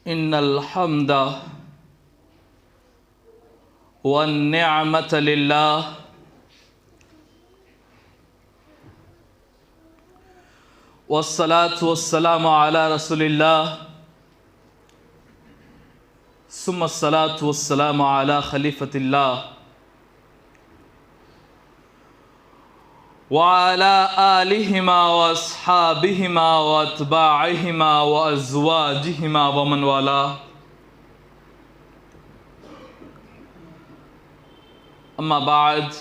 إن الحمد والنعمة لله والصلاة والسلام على رسول الله ثم الصلاة والسلام على خليفة الله وعلى آلهما وأصحابهما وأتباعهما وأزواجهما ومن والاه. أما بعد،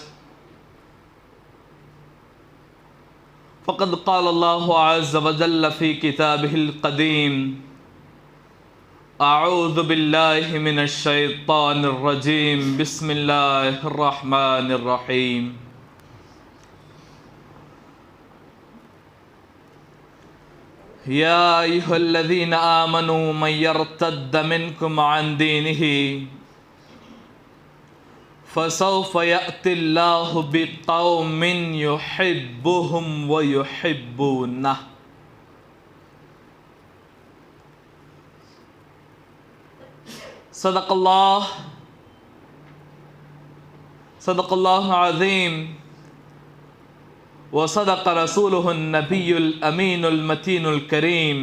فقد قال الله عز وجل في كتابه القديم: أعوذ بالله من الشيطان الرجيم، بسم الله الرحمن الرحيم. يا أيها الذين آمنوا من يرتد منكم عن دينه فسوف يأتي الله بقوم يحبهم ويحبونه. صدق الله العظيم وصدق رسوله النبي الأمين المتين الكريم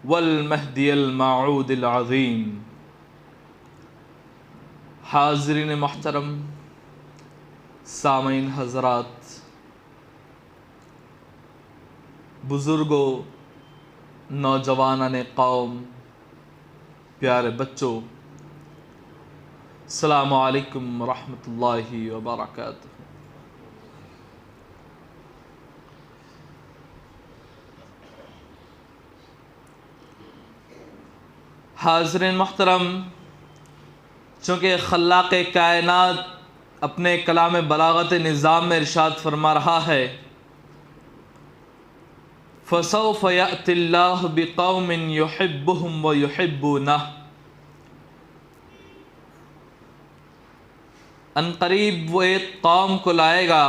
والمهدي الموعود العظيم. حاضرین محترم، سامعین حضرات، بزرگوں، نوجوانان قوم، پیارے بچوں، السلام علیکم ورحمۃ اللہ وبرکاتہ۔ حاضرین محترم، چونکہ خلاق کائنات اپنے کلام بلاغت نظام میں ارشاد فرما رہا ہے: فَسَوْفَ يَأْتِ اللَّهُ بِقَوْمٍ يُحِبُّهُمْ وَيُحِبُّونَهُ۔ ان قریب وہ ایک قوم کو لائے گا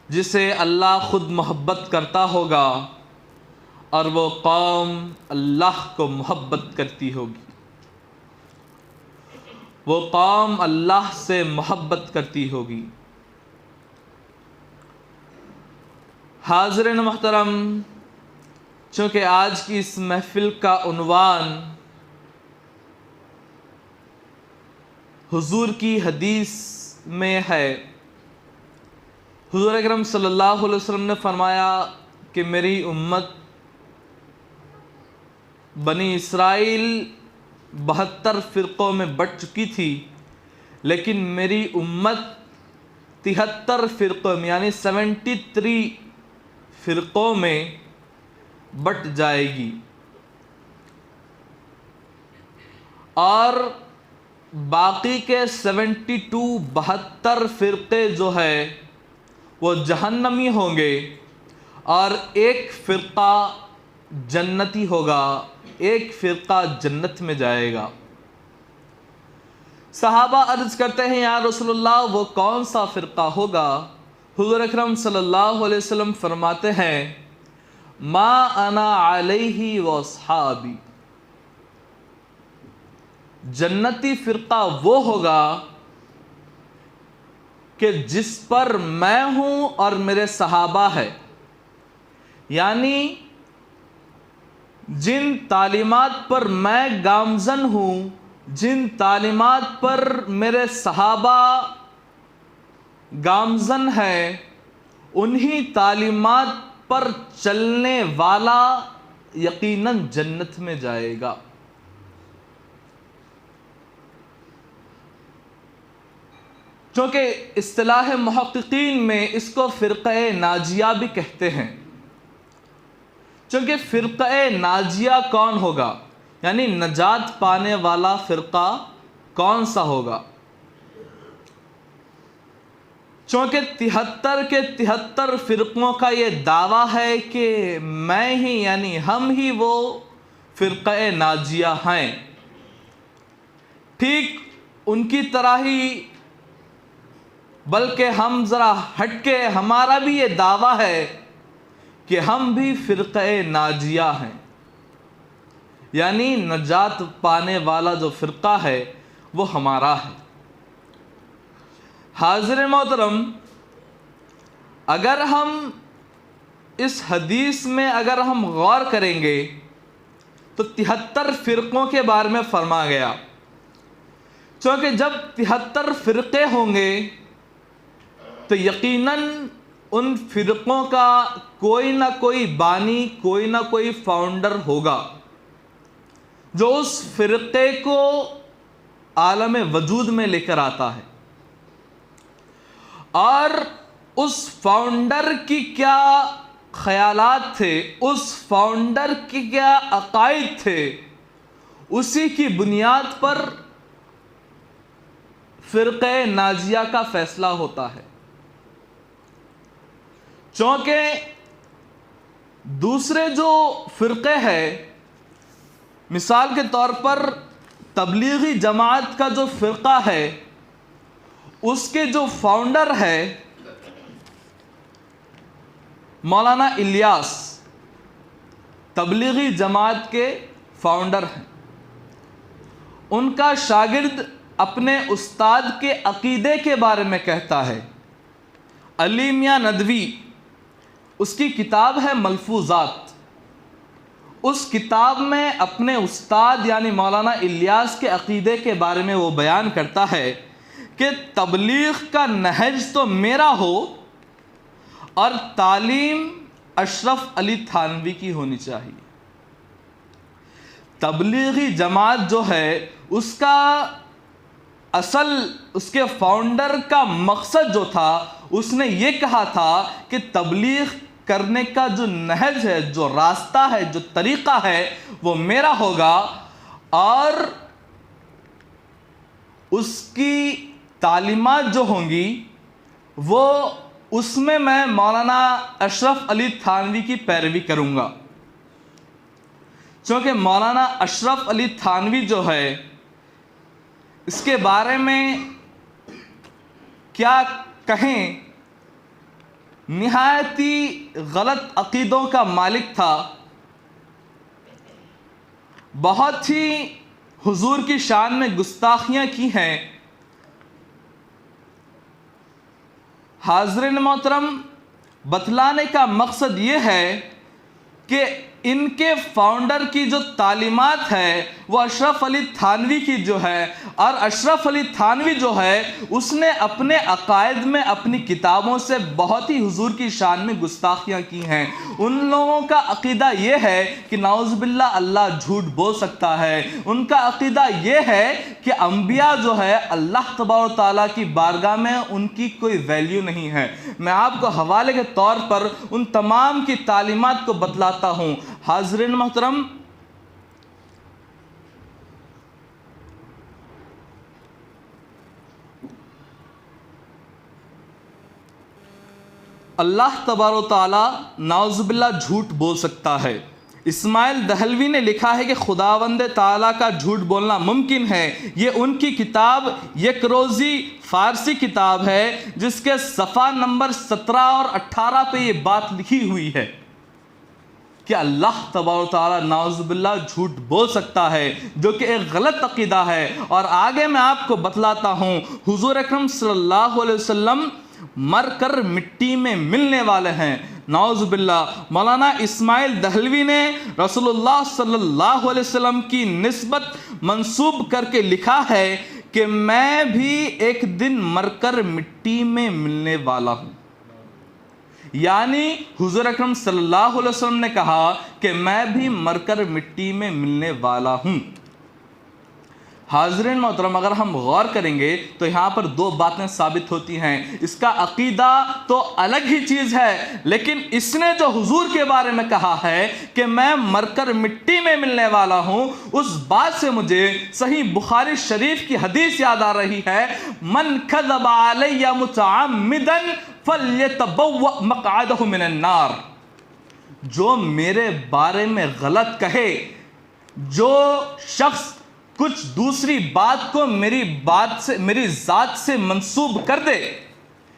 جسے اللہ خود محبت کرتا ہوگا، اور وہ قوم اللہ کو محبت کرتی ہوگی، وہ قوم اللہ سے محبت کرتی ہوگی۔ حاضرین محترم، چونکہ آج کی اس محفل کا عنوان حضور کی حدیث میں ہے، حضور اکرم صلی اللہ علیہ وسلم نے فرمایا کہ میری امت بنی اسرائیل 72 فرقوں میں بٹ چکی تھی، لیکن میری امت 73 فرقوں میں یعنی 73 فرقوں میں بٹ جائے گی، اور باقی کے 72 فرقے جو ہے وہ جہنمی ہوں گے، اور ایک فرقہ جنتی ہوگا، ایک فرقہ جنت میں جائے گا۔ صحابہ عرض کرتے ہیں: یا رسول اللہ، وہ کون سا فرقہ ہوگا؟ حضور اکرم صلی اللہ علیہ وسلم فرماتے ہیں: ما انا علیہ واصحابی۔ جنتی فرقہ وہ ہوگا کہ جس پر میں ہوں اور میرے صحابہ ہے، یعنی جن تعلیمات پر میں گامزن ہوں، جن تعلیمات پر میرے صحابہ گامزن ہے، انہی تعلیمات پر چلنے والا یقیناً جنت میں جائے گا۔ چونکہ اصطلاح محققین میں اس کو فرقہ ناجیہ بھی کہتے ہیں۔ چونکہ فرقہ ناجیہ کون ہوگا، یعنی نجات پانے والا فرقہ کون سا ہوگا؟ چونکہ 73 کے 73 فرقوں کا یہ دعویٰ ہے کہ میں ہی یعنی ہم ہی وہ فرقہ ناجیہ ہیں، ٹھیک ان کی طرح ہی، بلکہ ہم ذرا ہٹ کے ہمارا بھی یہ دعویٰ ہے کہ ہم بھی فرقہ ناجیہ ہیں۔ یعنی نجات پانے والا جو فرقہ ہے وہ ہمارا ہے۔ حاضر محترم، اگر ہم اس حدیث میں اگر ہم غور کریں گے تو 73 فرقوں کے بارے میں فرمایا گیا، چونکہ جب 73 فرقے ہوں گے تو یقیناً ان فرقوں کا کوئی نہ کوئی بانی، کوئی نہ کوئی فاؤنڈر ہوگا جو اس فرقے کو عالم وجود میں لے کر آتا ہے، اور اس فاؤنڈر کی کیا خیالات تھے، اس فاؤنڈر کی کیا عقائد تھے، اسی کی بنیاد پر فرقہ ناجیہ کا فیصلہ ہوتا ہے۔ چونکہ دوسرے جو فرقے ہیں، مثال کے طور پر تبلیغی جماعت کا جو فرقہ ہے، اس کے جو فاؤنڈر ہے مولانا الیاس، تبلیغی جماعت کے فاؤنڈر ہیں۔ ان کا شاگرد اپنے استاد کے عقیدے کے بارے میں کہتا ہے، علی میاں ندوی، اس کی کتاب ہے ملفوظات، اس کتاب میں اپنے استاد یعنی مولانا الیاس کے عقیدے کے بارے میں وہ بیان کرتا ہے کہ تبلیغ کا نہج تو میرا ہو اور تعلیم اشرف علی تھانوی کی ہونی چاہیے۔ تبلیغی جماعت جو ہے اس کا اصل، اس کے فاؤنڈر کا مقصد جو تھا، اس نے یہ کہا تھا کہ تبلیغ کرنے کا جو نہج ہے، جو راستہ ہے، جو طریقہ ہے، وہ میرا ہوگا، اور اس کی تعلیمات جو ہوں گی وہ اس میں مولانا اشرف علی تھانوی کی پیروی کروں گا۔ چونکہ مولانا اشرف علی تھانوی جو ہے، اس کے بارے میں کیا کہیں، نہایتی غلط عقیدوں کا مالک تھا، بہت ہی حضور کی شان میں گستاخیاں کی ہیں۔ حاضرین محترم، بتلانے کا مقصد یہ ہے کہ ان کے فاؤنڈر کی جو تعلیمات ہے وہ اشرف علی تھانوی کی جو ہے، اور اشرف علی تھانوی جو ہے اس نے اپنے عقائد میں اپنی کتابوں سے بہت ہی حضور کی شان میں گستاخیاں کی ہیں۔ ان لوگوں کا عقیدہ یہ ہے کہ نعوذ باللہ اللہ جھوٹ بول سکتا ہے، ان کا عقیدہ یہ ہے کہ انبیاء جو ہے اللہ تبارک و تعالیٰ کی بارگاہ میں ان کی کوئی ویلیو نہیں ہے۔ میں آپ کو حوالے کے طور پر ان تمام کی تعلیمات کو بتلاتا ہوں۔ حاضرین محترم، اللہ تبارک و تعالیٰ نعوذ باللہ جھوٹ بول سکتا ہے۔ اسماعیل دہلوی نے لکھا ہے کہ خداوند تعالیٰ کا جھوٹ بولنا ممکن ہے۔ یہ ان کی کتاب یک روزی فارسی کتاب ہے، جس کے صفحہ نمبر 17 اور 18 پہ یہ بات لکھی ہوئی ہے کہ اللہ تبارک و تعالیٰ نعوذ باللہ جھوٹ بول سکتا ہے، جو کہ ایک غلط عقیدہ ہے۔ اور آگے میں آپ کو بتلاتا ہوں، حضور اکرم صلی اللہ علیہ وسلم مر کر مٹی میں ملنے والے ہیں، نعوذ باللہ۔ مولانا اسماعیل دہلوی نے رسول اللہ صلی اللہ علیہ وسلم کی نسبت منسوب کر کے لکھا ہے کہ میں بھی ایک دن مر کر مٹی میں ملنے والا ہوں، یعنی حضور اکرم صلی اللہ علیہ وسلم نے کہا کہ میں بھی مر کر مٹی میں ملنے والا ہوں۔ حاضرین محترم، اگر ہم غور کریں گے تو یہاں پر دو باتیں ثابت ہوتی ہیں۔ اس کا عقیدہ تو الگ ہی چیز ہے، لیکن اس نے جو حضور کے بارے میں کہا ہے کہ میں مر کر مٹی میں ملنے والا ہوں، اس بات سے مجھے صحیح بخاری شریف کی حدیث یاد آ رہی ہے، من کذب علی متعمدا فلیتبوأ مقعدہ من النار۔ جو میرے بارے میں غلط کہے، جو شخص کچھ دوسری بات کو میری ذات سے منسوب کر دے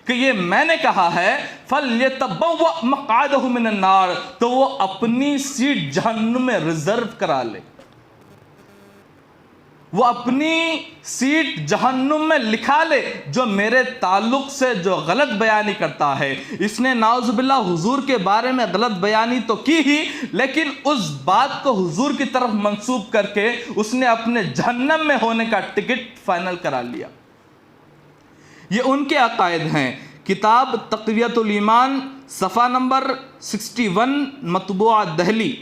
کہ یہ میں نے کہا ہے، فَلْيَتَبَوَّأْ مَقْعَدَهُ مِنَ النَّارِ، تو وہ اپنی سیٹ جہنم میں ریزرو کرا لے۔ وہ اپنی سیٹ جہنم میں لکھا لے جو میرے تعلق سے جو غلط بیانی کرتا ہے۔ اس نے نعوذ باللہ حضور کے بارے میں غلط بیانی تو کی ہی، لیکن اس بات کو حضور کی طرف منسوب کر کے اس نے اپنے جہنم میں ہونے کا ٹکٹ فائنل کرا لیا۔ یہ ان کے عقائد ہیں۔ کتاب تقویۃ الایمان صفحہ نمبر 61 مطبوعہ دہلی۔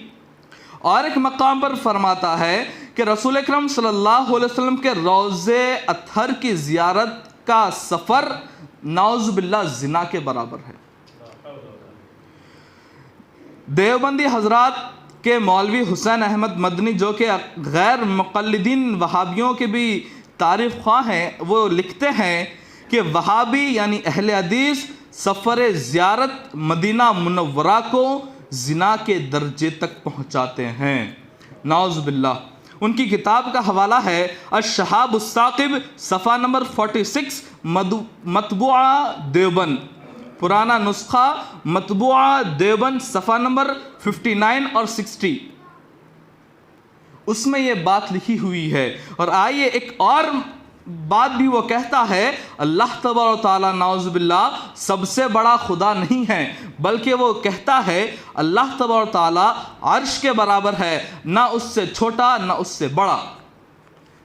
اور ایک مقام پر فرماتا ہے کہ رسول اکرم صلی اللہ علیہ وسلم کے روضے اطہر کی زیارت کا سفر نعوذ باللہ زنا کے برابر ہے۔ دیوبندی حضرات کے مولوی حسین احمد مدنی جو کہ غیر مقلدین وہابیوں کے بھی تعریف خواہ ہیں، وہ لکھتے ہیں کہ وہابی یعنی اہل حدیث سفر زیارت مدینہ منورہ کو زنا کے درجے تک پہنچاتے ہیں، نعوذ باللہ۔ ان کی کتاب کا حوالہ ہے الشہاب الثاقب صفحہ نمبر 46 مطبوعہ دیوبند، پرانا نسخہ مطبوعہ دیوبند صفحہ نمبر 59 اور 60، اس میں یہ بات لکھی ہوئی ہے۔ اور آئیے ایک اور بات بھی وہ کہتا ہے، اللہ تبارک و تعالیٰ نعوذ باللہ سب سے بڑا خدا نہیں ہے، بلکہ وہ کہتا ہے اللہ تبارک و تعالیٰ عرش کے برابر ہے، نہ اس سے چھوٹا نہ اس سے بڑا،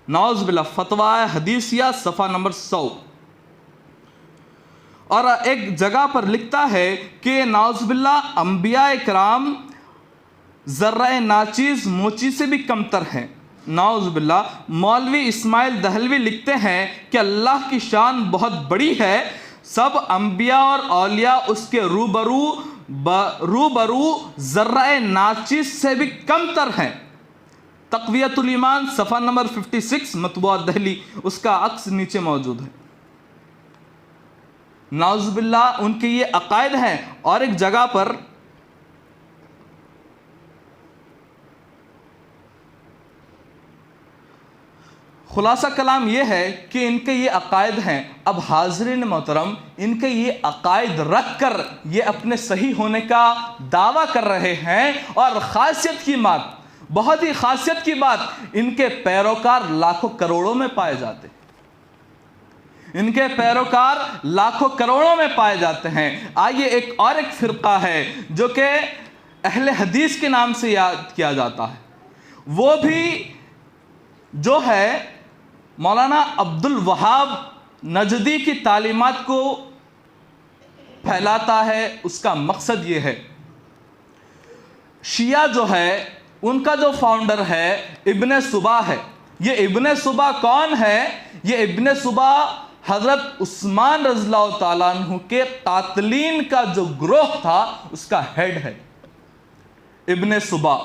نعوذ باللہ۔ فتویٰ حدیثیہ صفحہ نمبر 100۔ اور ایک جگہ پر لکھتا ہے کہ نعوذ باللہ انبیاء کرام ذرہ ناچیز موچی سے بھی کمتر ہیں، نعوذ باللہ۔ مولوی اسماعیل دہلوی لکھتے ہیں کہ اللہ کی شان بہت بڑی ہے، سب انبیاء اور اولیاء اس کے روبرو ذرہ ناچیز سے بھی کمتر ہیں۔ تقویۃ الایمان صفحہ نمبر 56 مطبوعہ دہلی، اس کا عکس نیچے موجود ہے، نعوذ باللہ۔ ان کے یہ عقائد ہیں۔ اور ایک جگہ پر خلاصہ کلام یہ ہے کہ ان کے یہ عقائد ہیں۔ اب حاضرین محترم، ان کے یہ عقائد رکھ کر یہ اپنے صحیح ہونے کا دعویٰ کر رہے ہیں، اور خاصیت کی بات، بہت ہی خاصیت کی بات، ان کے پیروکار لاکھوں کروڑوں میں پائے جاتے ہیں، ان کے پیروکار لاکھوں کروڑوں میں پائے جاتے ہیں۔ آئیے ایک فرقہ ہے جو کہ اہل حدیث کے نام سے یاد کیا جاتا ہے، وہ بھی جو ہے مولانا عبد الوہاب نجدی کی تعلیمات کو پھیلاتا ہے۔ اس کا مقصد یہ ہے، شیعہ جو ہے ان کا جو فاؤنڈر ہے ابن صبا ہے۔ یہ ابن صبا کون ہے؟ یہ ابن صبا حضرت عثمان رضی اللہ تعالیٰ عنہ کے قاتلین کا جو گروہ تھا اس کا ہیڈ ہے ابن صبا۔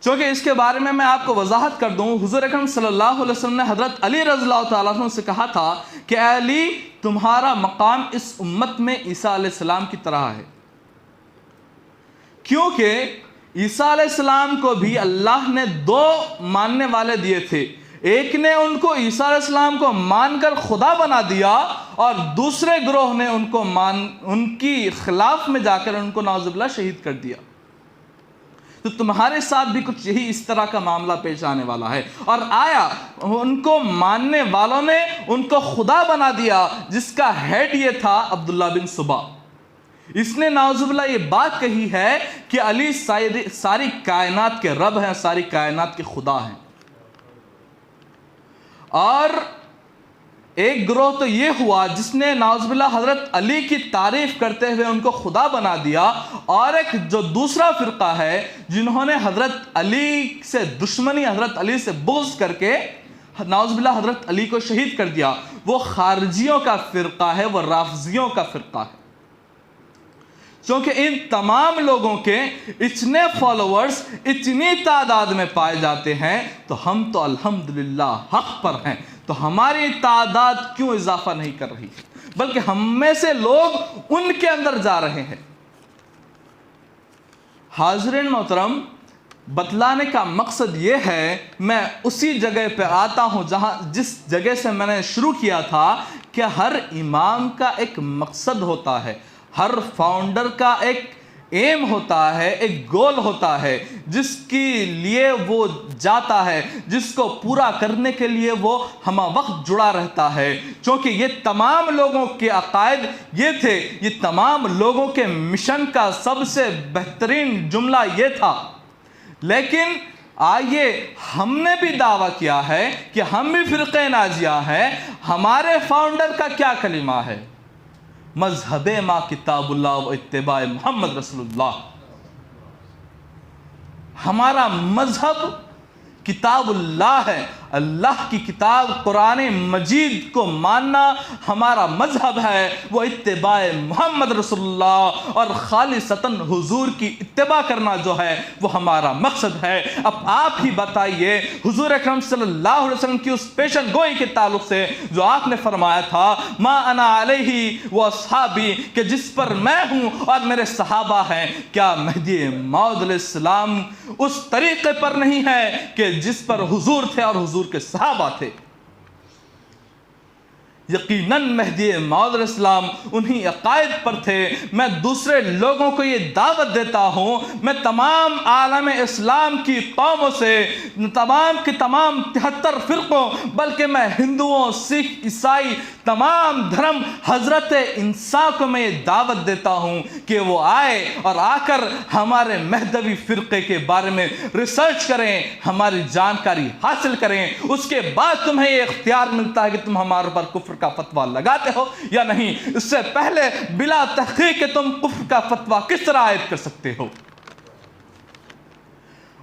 چونکہ اس کے بارے میں آپ کو وضاحت کر دوں، حضور اکرم صلی اللہ علیہ وسلم نے حضرت علی رضی اللہ تعالیٰ عنہ سے کہا تھا کہ اے علی، تمہارا مقام اس امت میں عیسیٰ علیہ السلام کی طرح ہے، کیونکہ عیسیٰ علیہ السلام کو بھی اللہ نے دو ماننے والے دیے تھے، ایک نے ان کو عیسیٰ علیہ السلام کو مان کر خدا بنا دیا، اور دوسرے گروہ نے ان کی خلاف میں جا کر ان کو نعوذ باللہ شہید کر دیا۔ تو تمہارے ساتھ بھی کچھ یہی اس طرح کا معاملہ پیش آنے والا ہے۔ اور آیا ان کو ماننے والوں نے ان کو خدا بنا دیا، جس کا ہیڈ یہ تھا عبداللہ بن صبا۔ اس نے نعوذ باللہ یہ بات کہی ہے کہ علی ساری کائنات کے رب ہیں، ساری کائنات کے خدا ہیں۔ اور ایک گروہ تو یہ ہوا جس نے نعوذ باللہ حضرت علی کی تعریف کرتے ہوئے ان کو خدا بنا دیا، اور ایک جو دوسرا فرقہ ہے جنہوں نے حضرت علی سے دشمنی، حضرت علی سے بغض کر کے نعوذ باللہ حضرت علی کو شہید کر دیا، وہ خارجیوں کا فرقہ ہے، وہ رافضیوں کا فرقہ ہے۔ چونکہ ان تمام لوگوں کے اتنے فالوورز اتنی تعداد میں پائے جاتے ہیں، تو ہم تو الحمدللہ حق پر ہیں، تو ہماری تعداد کیوں اضافہ نہیں کر رہی، بلکہ ہم میں سے لوگ ان کے اندر جا رہے ہیں۔ حاضرین محترم، بتلانے کا مقصد یہ ہے، میں اسی جگہ پہ آتا ہوں جس جگہ سے میں نے شروع کیا تھا، کہ ہر امام کا ایک مقصد ہوتا ہے، ہر فاؤنڈر کا ایک ایم ہوتا ہے، ایک گول ہوتا ہے جس کے لیے وہ جاتا ہے، جس کو پورا کرنے کے لیے وہ ہمہ وقت جڑا رہتا ہے. چونکہ یہ تمام لوگوں کے عقائد یہ تھے، یہ تمام لوگوں کے مشن کا سب سے بہترین جملہ یہ تھا. لیکن آئیے ہم نے بھی دعویٰ کیا ہے کہ ہم بھی فرقہ ناجیہ ہیں. ہمارے فاؤنڈر کا کیا کلمہ ہے؟ مذہب ما کتاب اللہ و اتباع محمد رسول اللہ. ہمارا مذہب کتاب اللہ ہے. اللہ کی کتاب قرآن مجید کو ماننا ہمارا مذہب ہے، وہ اتباع محمد رسول اللہ اور خالصتاً حضور کی اتباع کرنا جو ہے وہ ہمارا مقصد ہے. اب آپ ہی بتائیے حضور اکرم صلی اللہ علیہ وسلم کی اس پیشن گوئی کے تعلق سے جو آپ نے فرمایا تھا ما انا علیہ و اصحابی، کہ جس پر میں ہوں اور میرے صحابہ ہیں، کیا مہدی موعود علیہ السلام اس طریقے پر نہیں ہے کہ جس پر حضور تھے اور حضور کے صحابہ تھے؟ یقیناً مہدی موعود علیہ السلام انہی عقائد پر تھے. میں دوسرے لوگوں کو یہ دعوت دیتا ہوں، میں تمام عالم اسلام کی قوموں سے، تمام کے تمام 73 فرقوں، بلکہ میں ہندوؤں، سکھ، عیسائی، تمام دھرم حضرت انسان کو میں یہ دعوت دیتا ہوں کہ وہ آئے اور آ کر ہمارے مہدوی فرقے کے بارے میں ریسرچ کریں، ہماری جانکاری حاصل کریں. اس کے بعد تمہیں یہ اختیار ملتا ہے کہ تم ہمارے پر کفر کا فتویٰ لگاتے ہو یا نہیں. اس سے پہلے بلا تحقیق کہ تم کفر کا فتویٰ کس طرح عائد کر سکتے ہو.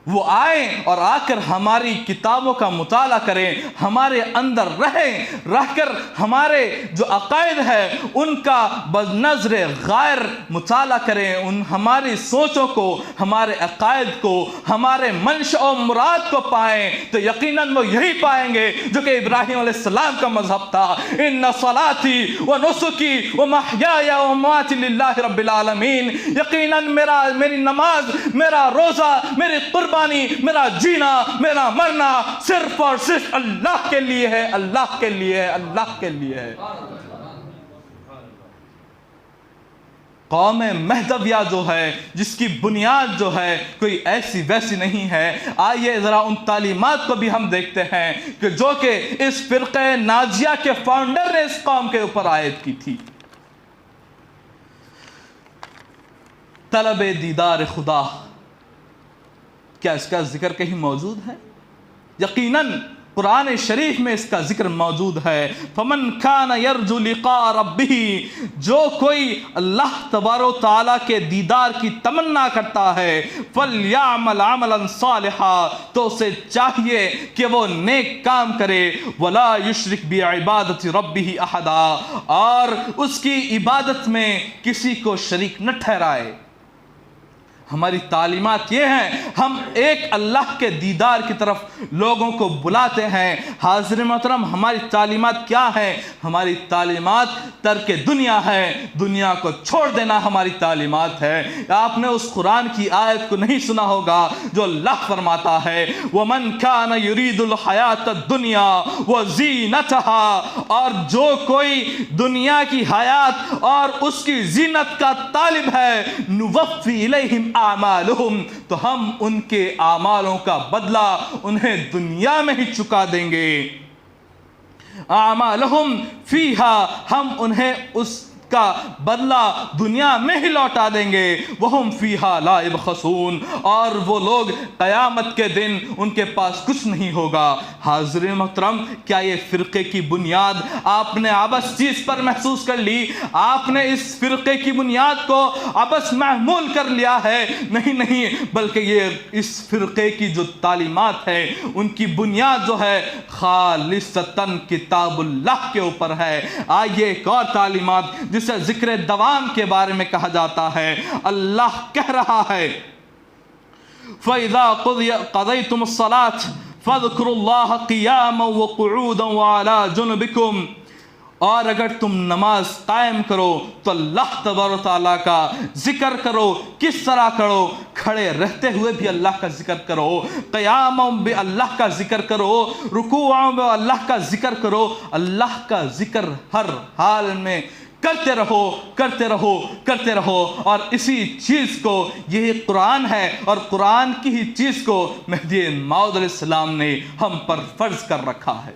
وہ آئیں اور آ کر ہماری کتابوں کا مطالعہ کریں، ہمارے اندر رہ کر ہمارے جو عقائد ہے ان کا بنظر غائر مطالعہ کریں، ان ہماری سوچوں کو، ہمارے عقائد کو، ہمارے منشأ و مراد کو پائیں تو یقیناً وہ یہی پائیں گے جو کہ ابراہیم علیہ السلام کا مذہب تھا. ان صلاتی و نسکی و محیای و مماتی للہ رب العالمین. یقیناً میری نماز، میرا روزہ، میری قربانی، میرا جینا، میرا مرنا صرف اور صرف اللہ کے لیے ہے، اللہ کے لیے ہے، اللہ کے لیے ہے. قوم مہدویہ جو ہے، جس کی بنیاد جو ہے کوئی ایسی ویسی نہیں ہے. آئیے ذرا ان تعلیمات کو بھی ہم دیکھتے ہیں کہ جو کہ اس فرقہ ناجیہ کے فاؤنڈر نے اس قوم کے اوپر عائد کی تھی. طلب دیدار خدا، کیا اس کا ذکر کہیں موجود ہے؟ یقیناً قرآن شریف میں اس کا ذکر موجود ہے. فمن کان یرجو لقاء ربہ، جو کوئی اللہ تبارک و تعالیٰ کے دیدار کی تمنا کرتا ہے، فلیعمل عملا صالحا، تو اسے چاہیے کہ وہ نیک کام کرے. ولا یشرک بعبادت ربہ احدا، اور اس کی عبادت میں کسی کو شریک نہ ٹھہرائے. ہماری تعلیمات یہ ہیں، ہم ایک اللہ کے دیدار کی طرف لوگوں کو بلاتے ہیں. حاضر محترم، ہماری تعلیمات کیا ہیں؟ ہماری تعلیمات ترک دنیا ہے، دنیا کو چھوڑ دینا ہماری تعلیمات ہے. آپ نے اس قرآن کی آیت کو نہیں سنا ہوگا جو اللہ فرماتا ہے وَمَنْ كَانَ يُرِيدُ الْحَيَاةَ الدُّنْيَا وَزِينَتَهَا، اور جو کوئی دنیا کی حیات اور اس کی زینت کا طالب ہے، نُوَفِّي إِلَيْهِمْ اعمالهم، تو ہم ان کے اعمالوں کا بدلہ انہیں دنیا میں ہی چکا دیں گے. اعمالهم فیہا، ہم انہیں اس کا بدلہ دنیا میں ہی لوٹا دیں گے. وہم فیہا لا یبخسون، اور وہ لوگ قیامت کے دن ان کے پاس کچھ نہیں ہوگا. حاضرین محترم، کیا یہ فرقے کی بنیاد آپ نے عبث چیز پر محسوس کر لی؟ آپ نے اس فرقے کی بنیاد کو عبث محمول کر لیا ہے؟ نہیں، بلکہ یہ اس فرقے کی جو تعلیمات ہے ان کی بنیاد جو ہے خالصتاً کتاب اللہ کے اوپر ہے. آئیے ایک اور تعلیمات جسے ذکر دوام کے بارے میں کہا جاتا ہے. اللہ کہہ رہا ہے فَإِذَا قَضَيْتُمُ الصَّلَاةَ فَاذْكُرُوا اللَّهَ قِيَامًا وَقُعُودًا وَعَلَى جُنُوبِكُمْ، اور اگر تم نماز قائم کرو تو اللہ تبارک و تعالیٰ کا ذکر کرو. کس طرح کرو؟ کھڑے رہتے ہوئے بھی اللہ کا ذکر کرو، قیاموں بھی اللہ کا ذکر کرو، رکوعوں میں اللہ کا ذکر کرو. اللہ کا ذکر ہر حال میں کرتے رہو کرتے رہو کرتے رہو، اور اسی چیز کو یہی قرآن ہے، اور قرآن کی ہی چیز کو مہدی موعود علیہ السلام نے ہم پر فرض کر رکھا ہے۔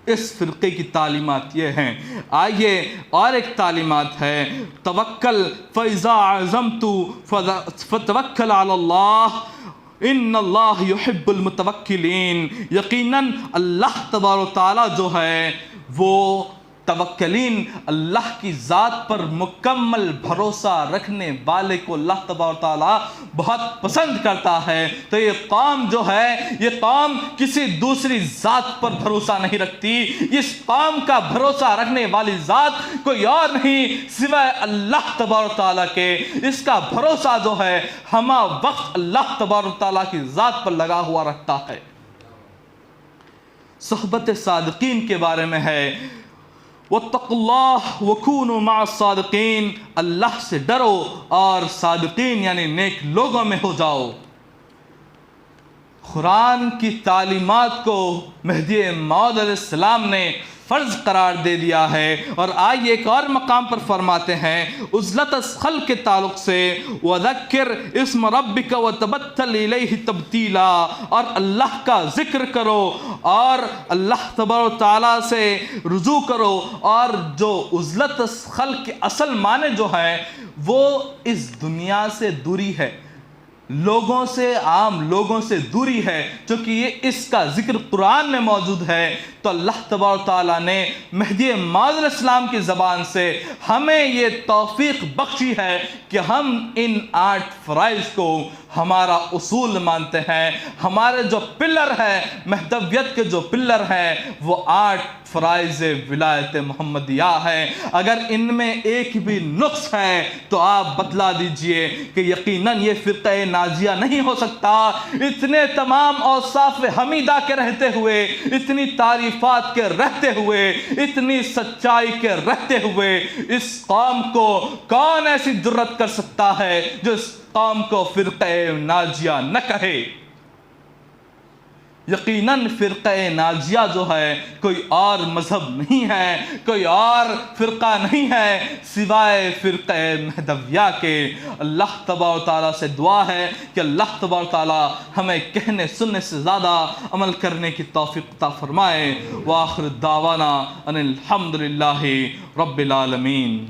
اس فرقے کی تعلیمات یہ ہیں۔ آئیے اور ایک تعلیمات ہے، توکل فَإِذَا عَزَمْتُ فَتَوَكَّلْ عَلَى اللَّهِ ان اللہ یحب المتوکلین۔ یقیناً اللہ تبارک و تعالیٰ جو ہے وہ توکلین، اللہ کی ذات پر مکمل بھروسہ رکھنے والے کو اللہ تبارک و تعالیٰ بہت پسند کرتا ہے۔ تو یہ قوم جو ہے، یہ قوم کسی دوسری ذات پر بھروسہ نہیں رکھتی، اس قوم کا بھروسہ رکھنے والی ذات کوئی اور نہیں سوائے اللہ تبارک و تعالیٰ کے۔ اس کا بھروسہ جو ہے ہمہ وقت اللہ تبارک و تعالیٰ کی ذات پر لگا ہوا رکھتا ہے۔ صحبت صادقین کے بارے میں ہے، واتقوا اللہ وکونوا مع الصادقین، اللہ سے ڈرو اور صادقین یعنی نیک لوگوں میں ہو جاؤ۔ قرآن کی تعلیمات کو مہدی موعود علیہ السلام نے فرض قرار دے دیا ہے، اور آئیے ایک اور مقام پر فرماتے ہیں عزلت خلق کے تعلق سے، وذکر اسم ربک وتبتل الیہ تبتیلا، اور اللہ کا ذکر کرو اور اللہ تبارک و تعالیٰ سے رجوع کرو۔ اور جو عزلت خلق کے اصل معنی جو ہے وہ اس دنیا سے دوری ہے، لوگوں سے، عام لوگوں سے دوری ہے، چونکہ یہ اس کا ذکر قرآن میں موجود ہے۔ تو اللہ تبارک و تعالیٰ نے مہدی موعود علیہ السلام کی زبان سے ہمیں یہ توفیق بخشی ہے کہ ہم ان 8 فرائض کو ہمارا اصول مانتے ہیں۔ ہمارے جو پلر ہیں، مہدویت کے جو پلر ہیں، وہ 8 فرائض ولایت محمدیہ ہے۔ اگر ان میں ایک بھی نقص ہے تو آپ بتلا دیجئے کہ یقیناً یہ فرقہ ناجیہ نہیں ہو سکتا۔ اتنے تمام اوصاف حمیدہ کے رہتے ہوئے، اتنی تعریفات کے رہتے ہوئے، اتنی سچائی کے رہتے ہوئے، اس قوم کو کون ایسی جرت کر سکتا ہے جو اس قوم کو فرقہ ناجیہ نہ کہے؟ یقیناً فرقہ ناجیہ جو ہے کوئی اور مذہب نہیں ہے، کوئی اور فرقہ نہیں ہے سوائے فرقہ مہدویہ کے۔ اللہ تبارک و تعالیٰ سے دعا ہے کہ اللہ تبارک و تعالیٰ ہمیں کہنے سننے سے زیادہ عمل کرنے کی توفیق عطا فرمائے۔ وآخر دعوانا ان الحمدللہ رب العالمین۔